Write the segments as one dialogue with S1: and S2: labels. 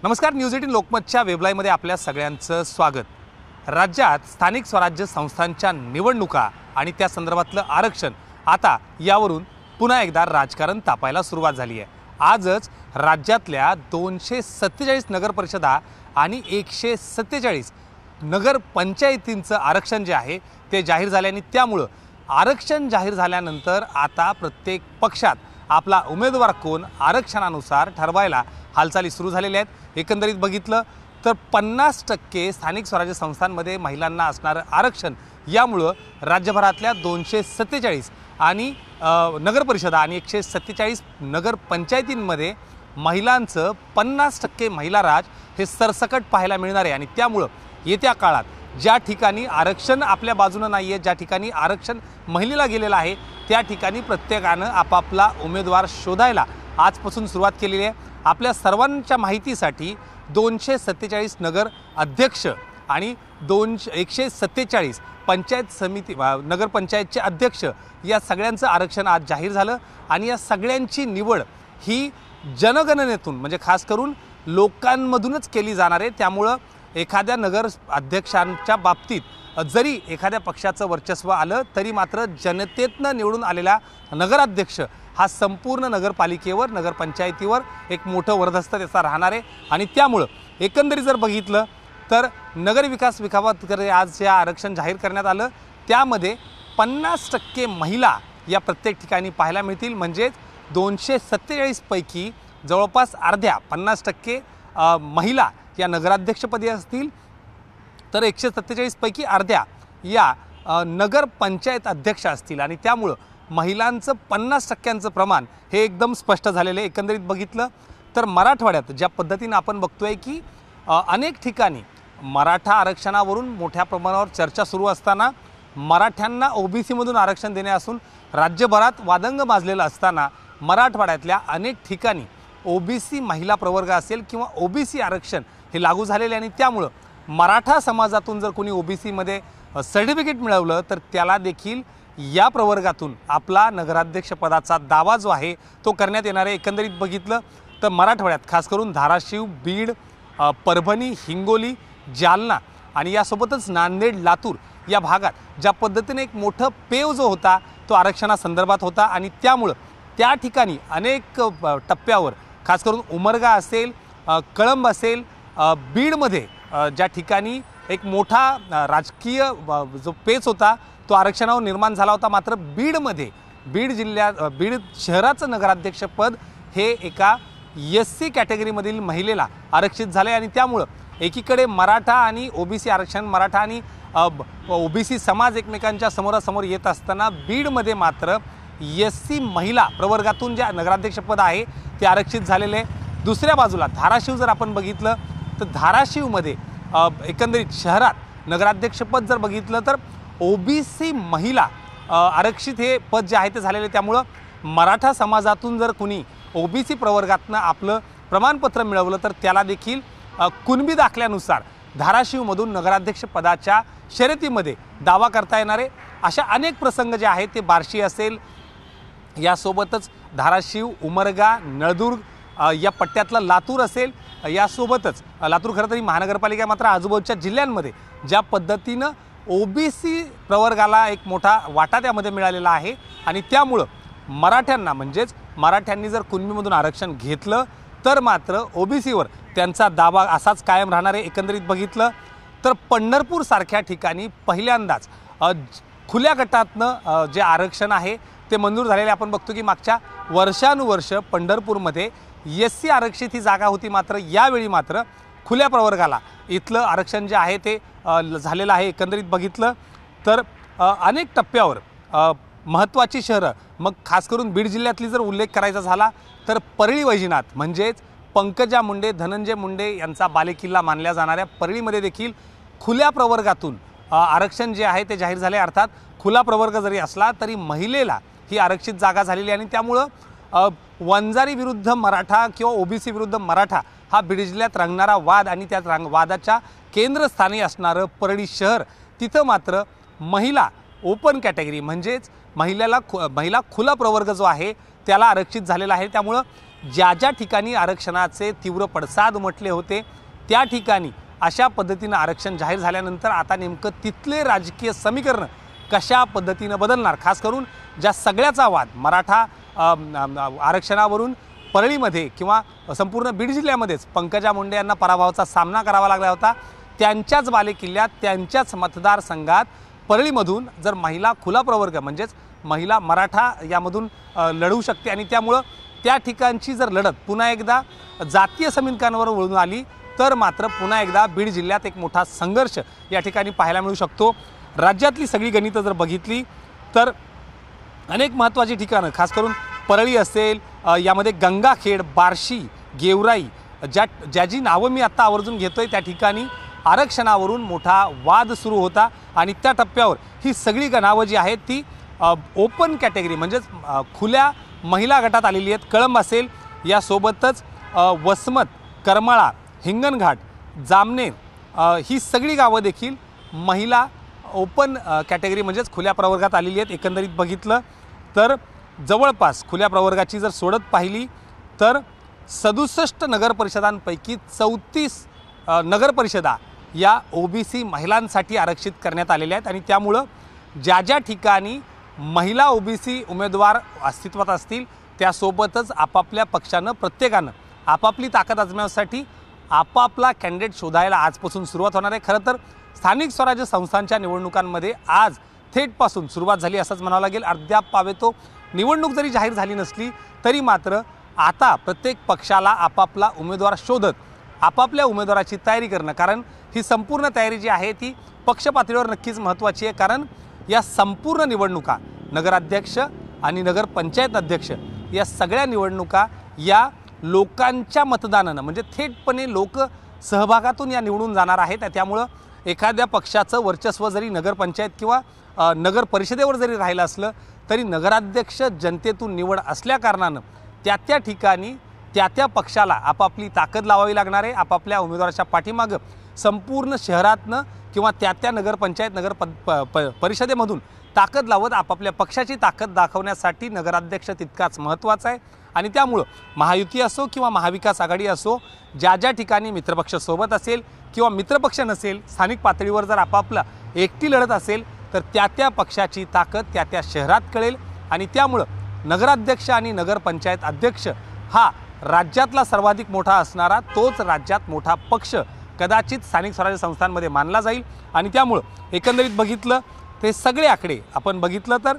S1: नमस्कार, न्यूज 18 लोकमतच्या वेबलाईव्हमध्ये आपल्या सगळ्यांचं स्वागत। राज्यात स्थानिक स्वराज्य संस्थांच्या निवडणुका आणि त्या संदर्भातलं आरक्षण आता यावरून पुन्हा एकदा राजकारण तापायला सुरुवात झाली आहे। आजच राज्यातल्या 247 नगर परिषदा आणि 147 नगर पंचायतींचं आरक्षण जे आहे ते जाहीर झाले आणि त्यामुळे आरक्षण जाहीर झाल्यानंतर आता प्रत्येक पक्षात आपला उमेदवार कोण आरक्षणानुसार ठरवायला हालचाली सुरू झालेल्या आहेत। एकंदरीत बघितलं तर 50% स्थानिक स्वराज्य संस्थांमध्ये महिलांना असणारं आरक्षण यामुळे राज्यभरातल्या 247 आणि नगर परिषदा आणि 147 नगर पंचायतींमध्ये महिलांचं 50% महिला राज हे सरसकट पाहायला मिळणार आहे। आणि त्यामुळे येत्या काळात ज्या ठिकाणी आरक्षण आपल्या बाजूने नाही आहे, ज्या ठिकाणी आरक्षण महिलेला गेलेलं आहे, त्या ठिकाणी प्रत्येकानं आपापला उमेदवार शोधायला आजपासून सुरुवात केलेली आहे। आपल्या सर्वांच्या माहितीसाठी 247 नगर अध्यक्ष आणि 147 पंचायत समिती नगर पंचायतचे अध्यक्ष या सगळ्यांचं आरक्षण आज जाहीर झालं आणि या सगळ्यांची निवड ही जनगणनेतून म्हणजे खास करून लोकांमधूनच केली जाणार आहे। त्यामुळे एखाद्या नगर अध्यक्षांच्या बाबतीत जरी एखाद्या पक्षाचं वर्चस्व आलं तरी मात्र जनतेतनं निवडून आलेला नगराध्यक्ष हा संपूर्ण नगरपालिकेवर नगरपंचायतीवर एक मोठं वरदहस्त त्याचा राहणार आहे। आणि त्यामुळे एकंदरीत जर बघितलं तर नगर विकास विभागाकडे आज जे आरक्षण जाहीर करण्यात आलं त्यामध्ये 50% महिला या प्रत्येक ठिकाणी पाहायला मिळतील। म्हणजे 247 पैकी जवळपास अर्ध्या 50% महिला या नगराध्यक्षपदी असतील तर 147 पैकी अर्ध्या या नगर पंचायत अध्यक्ष असतील आणि त्यामुळे महिलांचं 50%चं प्रमाण हे एकदम स्पष्ट झालेलं आहे। एकंदरीत बघितलं तर मराठवाड्यात ज्या पद्धतीने आपण बघतोय की अनेक ठिकाणी मराठा आरक्षणावरून मोठ्या प्रमाणावर चर्चा सुरू असताना मराठ्यांना ओबीसी मधून आरक्षण देणे असून राज्यभरात वादंग माजलेलं असताना मराठवाड्यातल्या अनेक ठिकाणी ओबीसी महिला प्रवर्ग असेल किंवा ओबीसी आरक्षण हे लागू झालेले आणि त्यामुळे मराठा समाजातून जर कोणी ओबीसी मध्ये सर्टिफिकेट मिळवलं तर त्याला देखील या प्रवर्गातून आपला नगराध्यक्ष पदाचा दावा जो आहे तो करण्यात येणार आहे। एकंदरीत बघितलं तर मराठवाड्यात खास करून धाराशिव, बीड, परभणी, हिंगोली, जालना आणि यासोबतच नांदेड, लातूर या भागात ज्या पद्धतीने एक मोठं पेव जो होता तो आरक्षणासंदर्भात होता आणि त्यामुळे त्या ठिकाणी अनेक टप्प्यावर खास करून उमरगा असेल, कळंब असेल, बीडमध्ये ज्या ठिकाणी एक मोठा राजकीय जो पेच होता तो आरक्षणावर निर्माण झाला होता। मात्र बीडमध्ये बीड शहराचं नगराध्यक्षपद हे एका SC कॅटेगरीमधील महिलेला आरक्षित झाले आणि त्यामुळे एकीकडे मराठा आणि ओबीसी आरक्षण मराठा आणि ओबीसी समाज एकमेकांच्या समोरासमोर येत असताना बीडमध्ये मात्र SC महिला प्रवर्गातून जे नगराध्यक्षपद आहे ते आरक्षित झालेले आहे। दुसऱ्या बाजूला धाराशिव जर आपण बघितलं तर धाराशिवमध्ये एकंदरीत शहरात नगराध्यक्षपद जर बघितलं तर ओबीसी महिला आरक्षित हे पद जे आहे ते झालेले त्यामुळे मराठा समाजातून जर कुणी ओबीसी प्रवर्गातनं आपलं प्रमाणपत्र मिळवलं तर त्याला देखील कुणबी दाखल्यानुसार धाराशिवमधून नगराध्यक्ष पदाच्या शर्यतीमध्ये दावा करता येणार आहे। अशा अनेक प्रसंग जे आहेत ते बार्शी असेल, यासोबतच धाराशिव, उमरगा, नळदुर्ग या पट्ट्यातला लातूर असेल, यासोबतच लातूर खरं तरी महानगरपालिका मात्र आजूबाजूच्या जिल्ह्यांमध्ये ज्या पद्धतीनं ओबीसी प्रवर्गाला एक मोठा वाटा त्यामध्ये मिळालेला आहे आणि त्यामुळे मराठ्यांना म्हणजेच मराठ्यांनी जर कुणबीमधून आरक्षण घेतलं तर मात्र ओबीसीवर त्यांचा दावा असाच कायम राहणार आहे। एकंदरीत बघितलं तर पंढरपूर सारख्या ठिकाणी पहिल्यांदाच खुल्या गटातनं जे आरक्षण आहे ते मंजूर झालेले आपण बघतो की मागच्या वर्षानुवर्ष पंढरपूरमध्ये SC आरक्षित ही जागा होती। मात्र यावेळी मात्र खुल्या प्रवर्गाला इथलं आरक्षण जे आहे ते झालेलं आहे। एकंदरीत बघितलं तर अनेक टप्प्यावर महत्त्वाची शहरं मग खास करून बीड जिल्ह्यातली जर उल्लेख करायचा झाला तर परळी वैजनाथ म्हणजेच पंकजा मुंडे, धनंजय मुंडे यांचा बालेकिल्ला मानल्या जाणाऱ्या परळीमध्ये देखील खुल्या प्रवर्गातून आरक्षण जे आहे ते जाहीर झाले। अर्थात खुला प्रवर्ग जरी असला तरी महिलेला ही आरक्षित जागा झालेली आणि त्यामुळं वंजारी विरुद्ध मराठा किंवा ओबीसी विरुद्ध मराठा हा बीड जिल्ह्यात रंगणारा वाद आणि त्या वादाच्या केंद्रस्थानी असणारं परळी शहर तिथं मात्र महिला ओपन कॅटेगरी म्हणजेच महिला खुला प्रवर्ग जो आहे त्याला आरक्षित झालेला आहे। त्यामुळे ज्या ज्या ठिकाणी आरक्षणाचे तीव्र पडसाद उमटले होते त्या ठिकाणी अशा पद्धतीनं आरक्षण जाहीर झाल्यानंतर आता नेमकं तिथले राजकीय समीकरण कशा पद्धतीनं बदलणार, खास करून ज्या सगळ्याचा वाद मराठा आरक्षणावरून परळीमध्ये किंवा संपूर्ण बीड जिल्ह्यामध्येच पंकजा मुंडे यांना पराभवाचा सामना करावा लागला होता, त्यांच्याच बालेकिल्ल्यात त्यांच्याच मतदारसंघात परळीमधून जर महिला खुला प्रवर्ग म्हणजेच महिला मराठा यामधून लढू शकते आणि त्यामुळं त्या ठिकाणची जर लढत पुन्हा एकदा जातीय समीकरणावर वळून आली तर मात्र पुन्हा एकदा बीड जिल्ह्यात एक मोठा संघर्ष या ठिकाणी पाहायला मिळू शकतो। राज्यातली सगळी गणितं जर बघितली तर अनेक महत्त्वाची ठिकाणं खास करून परळी असेल, यामध्ये गंगाखेड, बार्शी, गेवराई ज्याची नावं मी आत्ता आवर्जून घेतोय त्या ठिकाणी आरक्षणावरून मोठा वाद सुरू होता आणि त्या टप्प्यावर ही सगळी नावं जी आहेत ती ओपन कॅटेगरी म्हणजेच खुल्या महिला गटात आलेली आहेत। कळंब असेल, यासोबतच वसमत, करमाळा, हिंगणघाट, जामनेर ही सगळी गावं देखील महिला ओपन कॅटेगरी म्हणजेच खुल्या प्रवर्गात आलेली आहेत। एकंदरीत बघितलं तर जवळपास खुल्या प्रवर्गाची जर सोडत पाहिली तर 67 नगरपरिषदांपैकी 34 नगरपरिषदा या ओबीसी महिलांसाठी आरक्षित करण्यात आलेल्या आहेत आणि त्यामुळं ज्या ज्या ठिकाणी महिला ओबीसी उमेदवार अस्तित्वात असतील त्यासोबतच आपापल्या पक्षानं प्रत्येकानं आपापली ताकद आजमावण्यासाठी आपापला कॅन्डिडेट शोधायला आजपासून सुरुवात होणार आहे। खरं तर स्थानिक स्वराज्य संस्थांच्या निवडणुकांमध्ये आज थेटपासून सुरुवात झाली असंच म्हणावं लागेल। अद्याप पावेतो निवडणूक जरी जाहीर झाली नसली तरी मात्र आता प्रत्येक पक्षाला आपापला उमेदवार शोधत आपापल्या उमेदवाराची तयारी करणं, कारण ही संपूर्ण तयारी जी आहे ती पक्ष पातळीवर नक्कीच महत्त्वाची आहे। कारण या संपूर्ण निवडणुका नगराध्यक्ष आणि नगरपंचायत अध्यक्ष या सगळ्या निवडणुका या लोकांच्या मतदानानं म्हणजे थेटपणे लोक सहभागातून या निवडून जाणार आहेत। त्यामुळं एखाद्या पक्षाचं वर्चस्व जरी नगरपंचायत किंवा नगर परिषदेवर जरी राहिलं असलं तरी नगराध्यक्ष जनतेतून निवड असल्या कारणानं त्या ठिकाणी त्या पक्षाला आपापली ताकद लावावी लागणार आहे। आपापल्या उमेदवाराच्या पाठीमागं संपूर्ण शहरातनं किंवा त्या नगरपंचायत नगर परिषदेमधून ताकद लावत आपापल्या पक्षाची ताकद दाखवण्यासाठी नगराध्यक्ष तितकाच महत्त्वाचा आहे आणि त्यामुळं महायुती असो किंवा महाविकास आघाडी असो, ज्या ज्या ठिकाणी मित्रपक्ष सोबत असेल किंवा मित्रपक्ष नसेल, स्थानिक पातळीवर जर आपापला एकटी लढत असेल तर त्या पक्षाची ताकद त्या शहरात कळेल आणि त्यामुळं नगराध्यक्ष आणि नगरपंचायत अध्यक्ष हा राज्यातला सर्वाधिक मोठा असणारा तोच राज्यात मोठा पक्ष कदाचित स्थानिक स्वराज्य संस्थांमध्ये मानला जाईल आणि त्यामुळं एकंदरीत बघितलं ते सगळे आकडे आपण बघितलं तर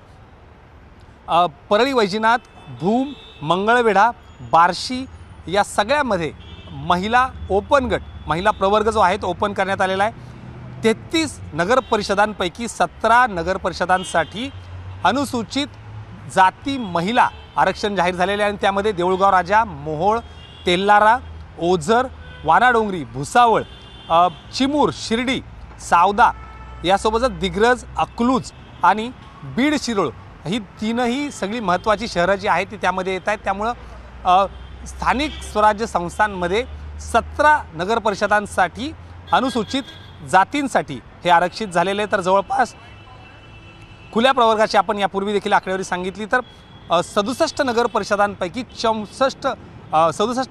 S1: परळी, वैजनाथ, भूम, मंगळवेढा, बार्शी या सगळ्यामध्ये महिला ओपन गट महिला प्रवर्ग जो आहे तो ओपन करण्यात आलेला आहे। 33 नगरपरिषदांपैकी 17 नगरपरिषदांसाठी अनुसूचित जाती महिला आरक्षण जाहीर झालेले आहे आणि त्यामध्ये देऊळगाव राजा, मोहोळ, तेल्लारा, ओझर, वानाडोंगरी, भुसावळ, चिमूर, शिर्डी, सावदा यासोबतच दिग्रज, अकलूज आणि बीड शिरोळ ही तीनही सगळी महत्त्वाची शहरं जी आहेत ती त्यामध्ये येत आहेत। त्यामुळं स्थानिक स्वराज्य संस्थांमध्ये 17 नगरपरिषदांसाठी अनुसूचित जातींसाठी हे आरक्षित झालेले आहे। तर जवळपास खुल्या प्रवर्गाची आपण यापूर्वी देखील आकडेवारी सांगितली तर 67 नगरपरिषदांपैकी 67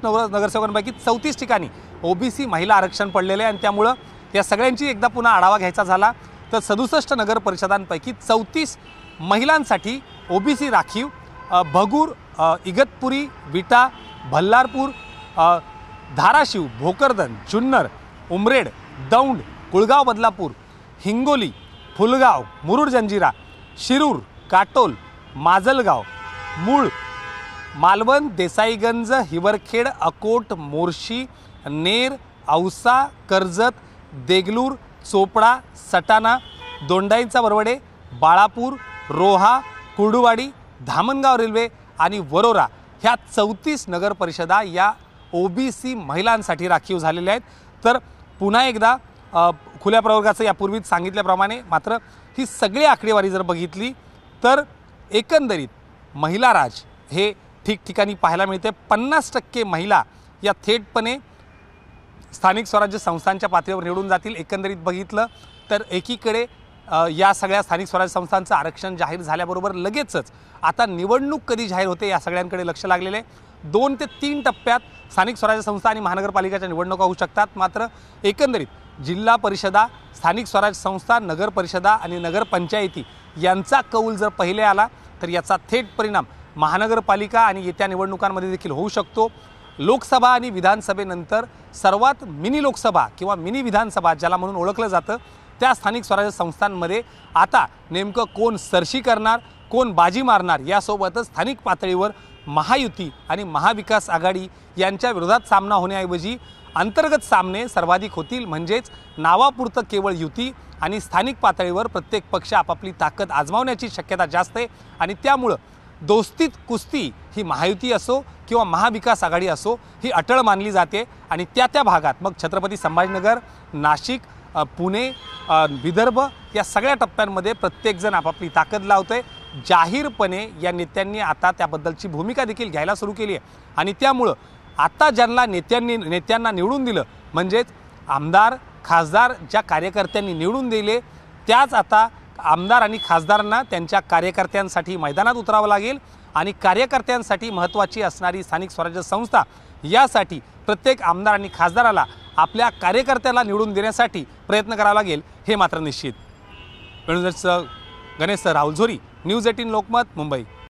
S1: नगरसेवकांपैकी 34 ठिकाणी ओबीसी महिला आरक्षण पडलेले आहे आणि त्यामुळं या सगळ्यांची एकदा पुन्हा आढावा घ्यायचा झाला तर 67 नगरपरिषदांपैकी 34 महिलांसाठी ओबीसी राखीव भगूर, इगतपुरी, विटा, भल्लारपूर, धाराशिव, भोकरदन, जुन्नर, उमरेड, दौंड, कुळगाव, बदलापूर, हिंगोली, फुलगाव, मुरुड, जंजिरा, शिरूर, काटोल, माजलगाव, मूळ, मालवण, देसाईगंज, हिवरखेड, अकोट, मोर्शी, नेर, औसा, कर्जत, देगलूर, चोपडा, सटाणा, दोंडाईचा बरवडे, बाळापूर, रोहा, कुर्डुवाडी, धामणगाव रेल्वे आणि वरोरा ह्या 34 नगरपरिषदा या ओबीसी महिलांसाठी राखीव झालेल्या आहेत। तर पुन्हा एकदा खुल्या प्रवर्गाचं यापूर्वीच सांगितल्याप्रमाणे मात्र ही सगळी आकडेवारी जर बघितली तर एकंदरीत महिला राज हे ठिकठिकाणी पाहायला मिळते। 50% महिला या थेटपणे स्थानिक स्वराज्य संस्थांच्या पातळीवर निवडून जातील। एकंदरीत बघितलं तर एकीकडे या सगळ्या स्थानिक स्वराज्य संस्थांचं आरक्षण जाहीर झाल्याबरोबर लगेचच आता निवडणूक कधी जाहीर होते या सगळ्यांकडे लक्ष लागलेले आहे। 2 ते 3 टप्प्यात स्थानिक स्वराज्य संस्था आणि महानगरपालिकेच्या निवडणुका होऊ शकतात। मात्र एकंदरीत जिल्हा परिषदा, स्थानिक स्वराज्य संस्था, नगर परिषदा आणि नगरपंचायती यांचा कौल जर पहिले आला तर याचा थेट परिणाम महानगरपालिका आणि येत्या निवडणुकांमध्ये देखील होऊ शकतो। लोकसभा आणि विधानसभेनंतर सर्वात मिनी लोकसभा किंवा मिनी विधानसभा ज्याला म्हणून ओळखलं जातं त्या स्थानिक स्वराज्य संस्थांमध्ये आता नेमकं कोण सरशी करणार, कोण बाजी मारणार यासोबतच स्थानिक पातळीवर महायुती आणि महाविकास आघाडी यांच्या विरोधात सामना होण्याऐवजी अंतर्गत सामने सर्वाधिक होतील। म्हणजेच नावापुरतं केवळ युती आणि स्थानिक पातळीवर प्रत्येक पक्ष आपापली ताकद आजमावण्याची शक्यता जास्त आहे आणि त्यामुळं दोस्तीत कुस्ती ही महायुती असो किंवा महाविकास आघाडी असो ही अटळ मानली जाते आणि त्या भागात मग छत्रपती संभाजीनगर, नाशिक, पुणे, विदर्भ या सगळ्या टप्प्यांमध्ये प्रत्येकजण आपापली ताकद लावतोय। जाहीरपणे या नेत्यांनी आता त्याबद्दलची भूमिका देखील घ्यायला सुरू केली आहे आणि त्यामुळं आता ज्यांना नेत्यांना निवडून दिलं म्हणजेच आमदार खासदार ज्या कार्यकर्त्यांनी निवडून दिले त्याच आता आमदार आणि खासदारांना त्यांच्या कार्यकर्त्यांसाठी मैदानात उतरावं लागेल आणि कार्यकर्त्यांसाठी महत्त्वाची असणारी स्थानिक स्वराज्य संस्था यासाठी प्रत्येक आमदार आणि खासदाराला आपल्या कार्यकर्त्याला निवडून देण्यासाठी प्रयत्न करावा लागेल हे मात्र निश्चित। गणेश राहुल झोरी, न्यूज 18 लोकमत, मुंबई।